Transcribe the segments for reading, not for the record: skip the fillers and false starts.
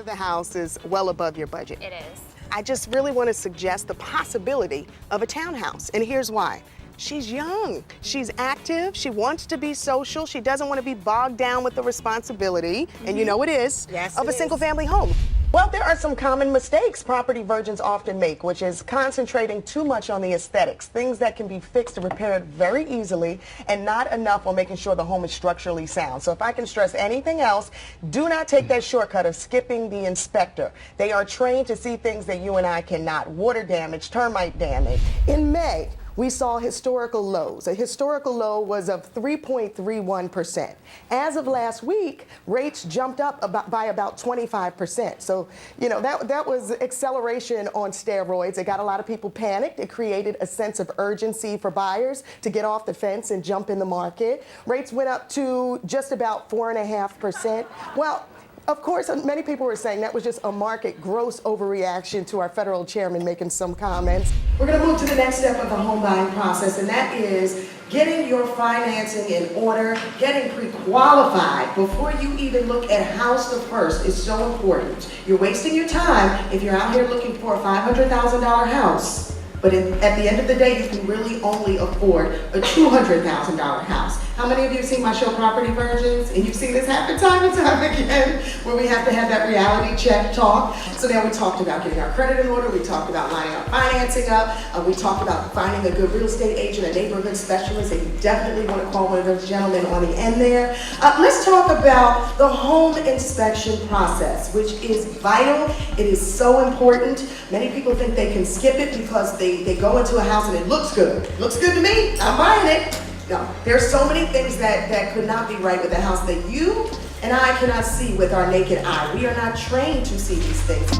of the house is well above your budget. It is. I just really want to suggest the possibility of a townhouse, and here's why. She's young, she's active, she wants to be social, she doesn't want to be bogged down with the responsibility, and you know it is, of a single-family home. Well, there are some common mistakes property virgins often make, which is concentrating too much on the aesthetics, things that can be fixed and repaired very easily, and not enough on making sure the home is structurally sound. So if I can stress anything else, do not take that shortcut of skipping the inspector. They are trained to see things that you and I cannot. Water damage, termite damage. In May, we saw historical lows. A historical low was of 3.31%. As of last week, rates jumped up by about 25%. So, you know, that was acceleration on steroids. It got a lot of people panicked. It created a sense of urgency for buyers to get off the fence and jump in the market. Rates went up to just about 4.5%. Well, of course, many people were saying that was just a market gross overreaction to our federal chairman making some comments. We're going to move to the next step of the home buying process, and that is getting your financing in order, getting pre-qualified before you even look at house to first is so important. You're wasting your time if you're out here looking for a $500,000 house, but at the end of the day, you can really only afford a $200,000 house. How many of you have seen my show Property Virgins? And you've seen this happen time and time again, where we have to have that reality check talk. So now we talked about getting our credit in order, we talked about lining our financing up, we talked about finding a good real estate agent, a neighborhood specialist, and you definitely want to call one of those gentlemen on the end there. Let's talk about the home inspection process, which is vital. It is so important. Many people think they can skip it because they go into a house and it looks good. Looks good to me, I'm buying it. No, there's so many things that could not be right with the house that you and I cannot see with our naked eye. We are not trained to see these things.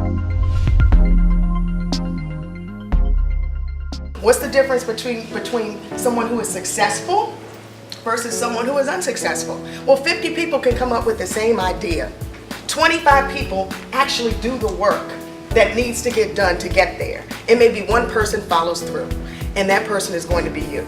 What's the difference between someone who is successful versus someone who is unsuccessful? Well, 50 people can come up with the same idea. 25 people actually do the work that needs to get done to get there. It may be one person follows through, and that person is going to be you.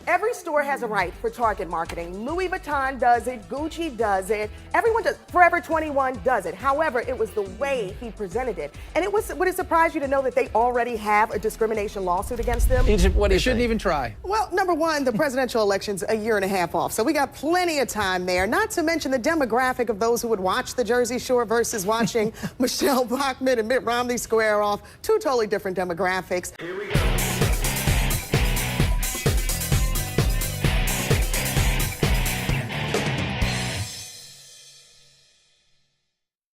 Every store has a right for target marketing. Louis Vuitton does it, Gucci does it, everyone does, Forever 21 does it. However, it was the way he presented it. And would it surprise you to know that they already have a discrimination lawsuit against them? Egypt, what they shouldn't even try. Well, number one, the presidential election's a year and a half off, so we got plenty of time there, not to mention the demographic of those who would watch the Jersey Shore versus watching Michelle Bachmann and Mitt Romney square off. Two totally different demographics. Here we go.